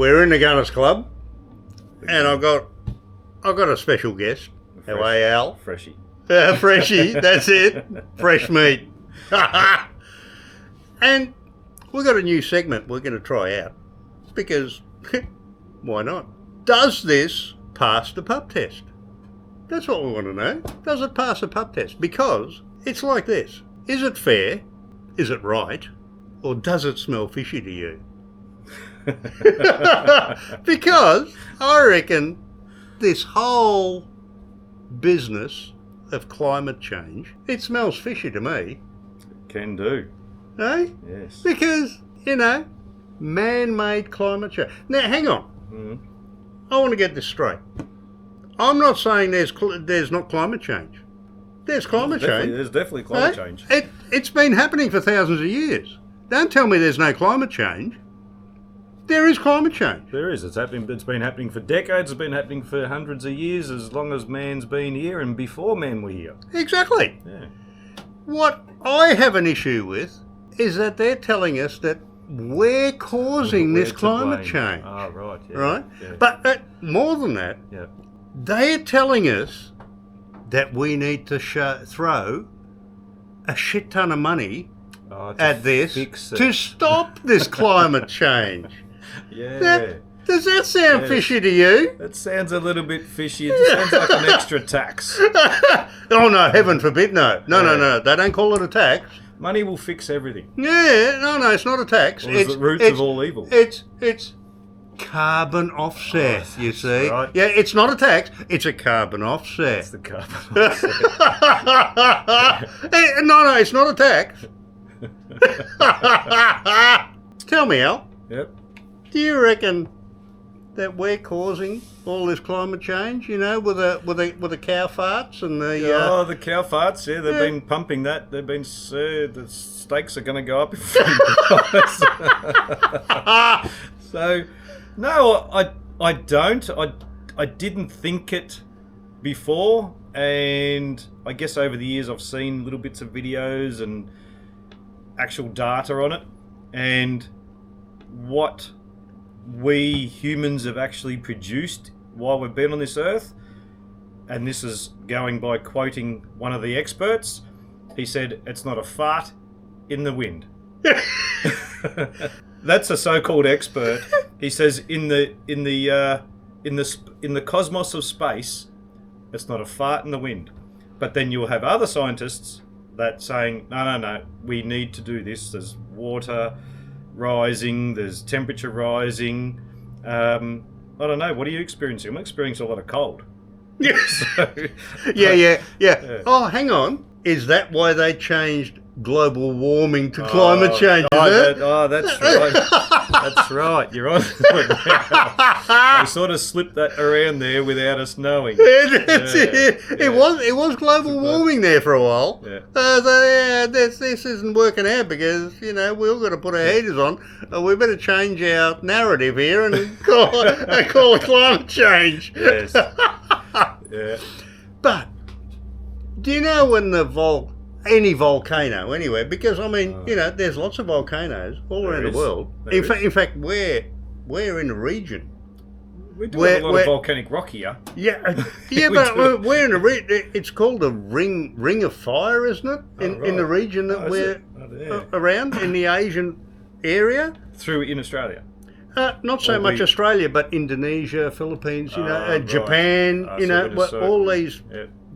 we're in the Gunners Club, and I've got a special guest. How are you, Al? Freshie. Freshie, that's it. Fresh meat. And we've got a new segment we're going to try out because why not? Does this pass the pub test? That's what we want to know. Does it pass the pub test? Because it's like this. Is it fair? Is it right? Or does it smell fishy to you? Because I reckon this whole business of climate change, it smells fishy to me. Can do. Eh? Yes. Because, man-made climate change. Now, hang on. Mm. I want to get this straight. I'm not saying there's not climate change. There's climate change. There's definitely climate change. It's been happening for thousands of years. Don't tell me there's no climate change. There is climate change. There is. It's happening. It's been happening for decades. It's been happening for hundreds of years, as long as man's been here and before men were here. Exactly. Yeah. What I have an issue with is that they're telling us that we're causing this climate change. Oh, right. Yeah, right? Yeah. But more than that, yeah. they're telling us that we need to throw a shit ton of money at this to stop this climate change. Yeah. Does that sound fishy to you? That sounds a little bit fishy. It sounds like an extra tax. Oh no, heaven forbid, no. No. They don't call it a tax. Money will fix everything. Yeah, no, it's not a tax. It's the roots of all evil. It's carbon offset, you see. Right. Yeah, it's not a tax, it's a carbon offset. It's the carbon offset. No, it's not a tax. Tell me, Al. Yep. Do you reckon that we're causing all this climate change? With the cow farts and the the cow farts. Yeah, they've been pumping that. They've been the steaks are going to go up. So, no, I don't. I didn't think it before, and I guess over the years I've seen little bits of videos and actual data on it, and what we humans have actually produced while we've been on this earth. And this is going by quoting one of the experts. He said, "It's not a fart in the wind." That's a so-called expert. He says in the cosmos of space, it's not a fart in the wind. But then you'll have other scientists that saying, no, we need to do this. There's water rising, there's temperature rising. I don't know. What are you experiencing? I'm experiencing a lot of cold. Yes. So, yeah. Oh, hang on. Is that why they changed global warming to climate change? That's right. That's right. You're on. They sort of slipped that around there without us knowing. It was global warming there for a while. Yeah. This isn't working out because we all got to put our heaters on. We better change our narrative here and call it climate change. Yes. Yeah. But do you know when any volcano anywhere? Because there's lots of volcanoes all around the world. In fact, we're in a region. We do have a lot of volcanic rock here. Yeah, but we're in a it's called a ring of fire, isn't it? In the region that we're around in the Asian area. In Australia. Not so much Australia, but Indonesia, Philippines, Japan, all these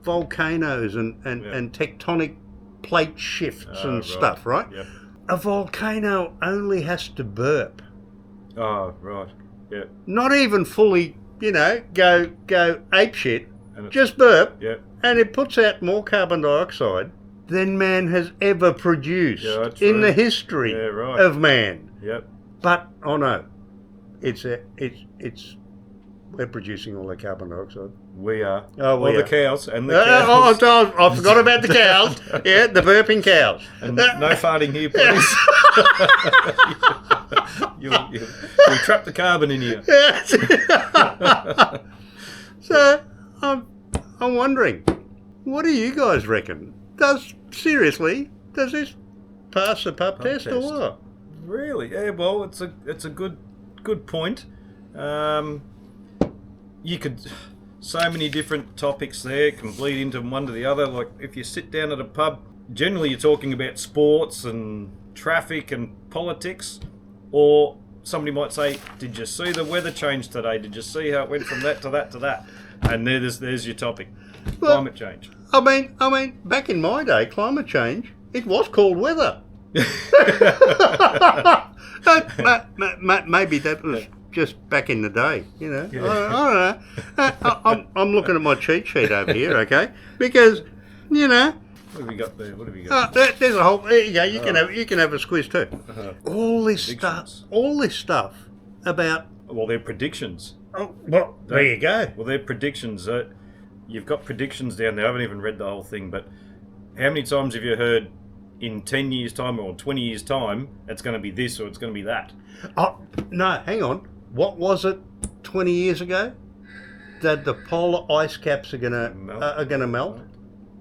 volcanoes and tectonic plate shifts and stuff, right? Yep. A volcano only has to burp. Oh, right. Yeah. Not even fully, go apeshit. Just burp. Yep. And it puts out more carbon dioxide than man has ever produced in the history of man. Yep. But no. We're producing all the carbon dioxide. We are. The cows and the cows. I forgot about the cows. Yeah, the burping cows. And no farting here, please. You'll trap the carbon in here. So I'm wondering, what do you guys reckon? Does this pass the pub test or what? Really? Yeah. Well, it's a good point. You could... So many different topics there can bleed into one to the other. Like, if you sit down at a pub, generally you're talking about sports and traffic and politics. Or somebody might say, did you see the weather change today? Did you see how it went from that to that to that? And there's your topic. Well, climate change. I mean, back in my day, climate change, it was called weather. Maybe that was just back in the day, you know. Yeah. I don't know. I'm looking at my cheat sheet over here, okay? Because, you know. What have we got there? What have we got? There's a whole. There you go. You can have a squiz too. All this stuff about. Well, they're predictions. Oh, well, there you go. Well, they're predictions. You've got predictions down there. I haven't even read the whole thing, but how many times have you heard in 10 years' time or 20 years' time it's going to be this or it's going to be that? Oh, no, hang on. What was it 20 years ago? That the polar ice caps are going to melt?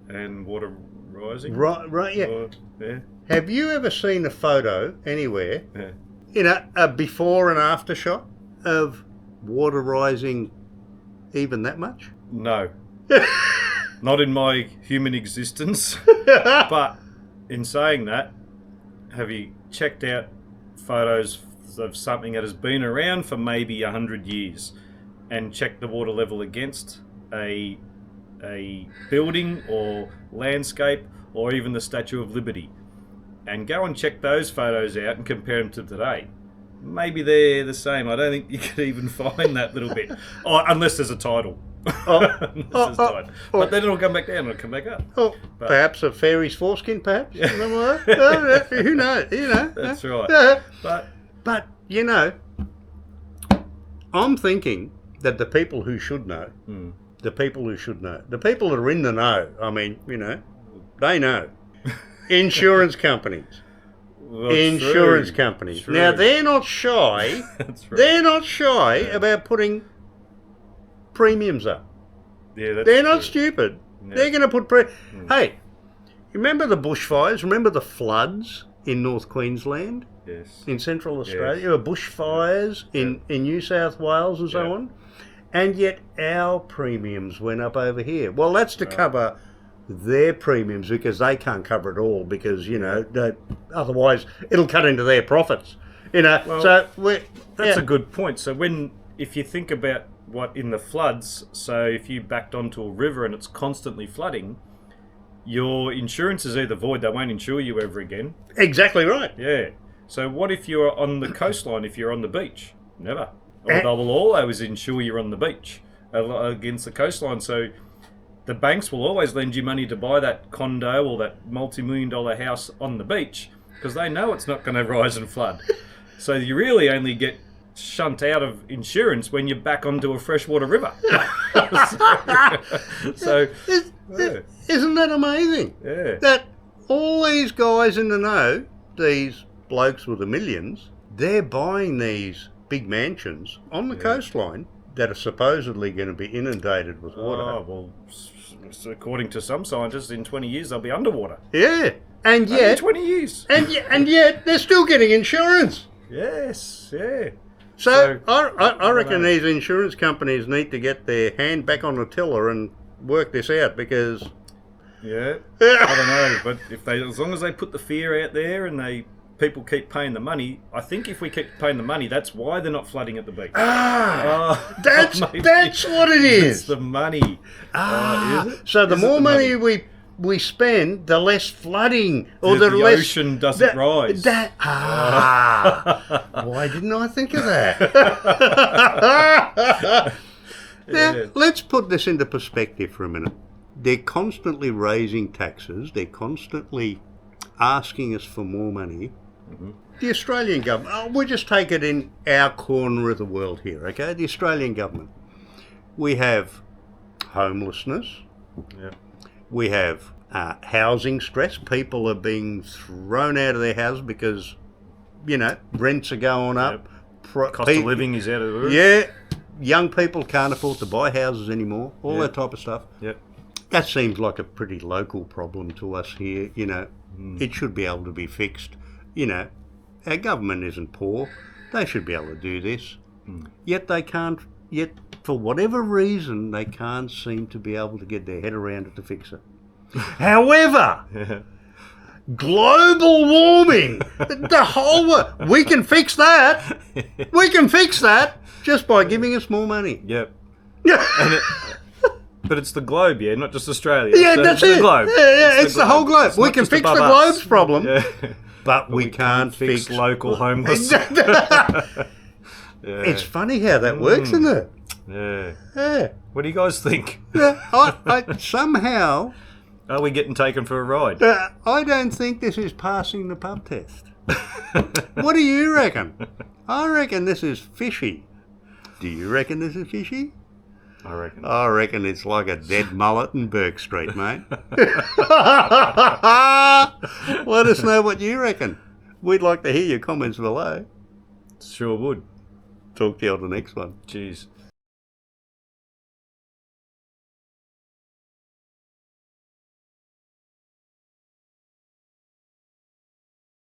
And water rising? Right, yeah. Yeah. Have you ever seen a photo anywhere, a before and after shot of water rising even that much? No. Not in my human existence. But in saying that, have you checked out photos of something that has been around for maybe 100 years and checked the water level against a building or landscape or even the Statue of Liberty, and go and check those photos out and compare them to today? Maybe they're the same. I don't think you could even find that little bit, unless there's a tidal. But then it'll come back down and it'll come back up. Perhaps a fairy's foreskin, perhaps. Who knows? That's right. But you know, I'm thinking that the people who should know, the people that are in the know, I mean, you know, they know. Insurance companies. Well, companies. True. Now, they're not shy. That's right. They're not shy about putting premiums up. Yeah, they're not stupid. Yeah. They're going to put... Hey, remember the bushfires? Remember the floods in North Queensland? Yes. In Central Australia? There were bushfires in New South Wales and so on. And yet our premiums went up over here. Well, that's to cover their premiums, because they can't cover it all, because, you know, otherwise it'll cut into their profits. You know, well, that's a good point. So if you think about what in the floods, so if you backed onto a river and it's constantly flooding, your insurance is either void, they won't insure you ever again. Exactly right. Yeah. So what if you're on the coastline, if you're on the beach? Never. Or they will always insure you on the beach against the coastline. So the banks will always lend you money to buy that condo or that multi-million-dollar house on the beach, because they know it's not going to rise and flood. So you really only get shunt out of insurance when you're back onto a freshwater river. Isn't that amazing? Yeah. That all these guys in the know, these blokes with the millions, they're buying these big mansions on the coastline that are supposedly going to be inundated with water. Oh, well, according to some scientists, in 20 years they'll be underwater. Yeah. And Only yet... 20 years. And yet they're still getting insurance. Yes, yeah. So I reckon these insurance companies need to get their hand back on the tiller and work this out, because... Yeah, I don't know, but as long as they put the fear out there and people keep paying the money, I think if we keep paying the money, that's why they're not flooding at the beach. That's what it is. It's the money. Is it? So the more money we spend, the less flooding, or the less ocean doesn't rise. Why didn't I think of that? Now, let's put this into perspective for a minute. They're constantly raising taxes. They're constantly asking us for more money. Mm-hmm. The Australian government, we'll just take it in our corner of the world here, okay? The Australian government. We have homelessness. Yeah. We have housing stress. People are being thrown out of their houses because, you know, rents are going up. Yep. Cost of living is out of the roof. Yeah. Young people can't afford to buy houses anymore. All that type of stuff. Yep. That seems like a pretty local problem to us here. You know, it should be able to be fixed. You know, our government isn't poor. They should be able to do this. Yet they can't. Yet for whatever reason, they can't seem to be able to get their head around it to fix it. However, global warming, the whole world, we can fix that. We can fix that just by giving us more money. Yep. Yeah. But it's the globe, yeah, not just Australia. Yeah, So that's it's it. the globe. Yeah, it's the whole globe. It's We not can just fix the above globe's us. problem, Yeah. but we can't fix fix local homeless. Yeah. It's funny how that works, isn't it? Yeah. Yeah. What do you guys think? I somehow, Are we getting taken for a ride? I don't think this is passing the pub test. What do you reckon? I reckon this is fishy. Do you reckon this is fishy? I reckon. I reckon it's like a dead mullet in Burke Street, mate. Let us know what you reckon. We'd like to hear your comments below. Sure would. Talk to you on the next one. Jeez.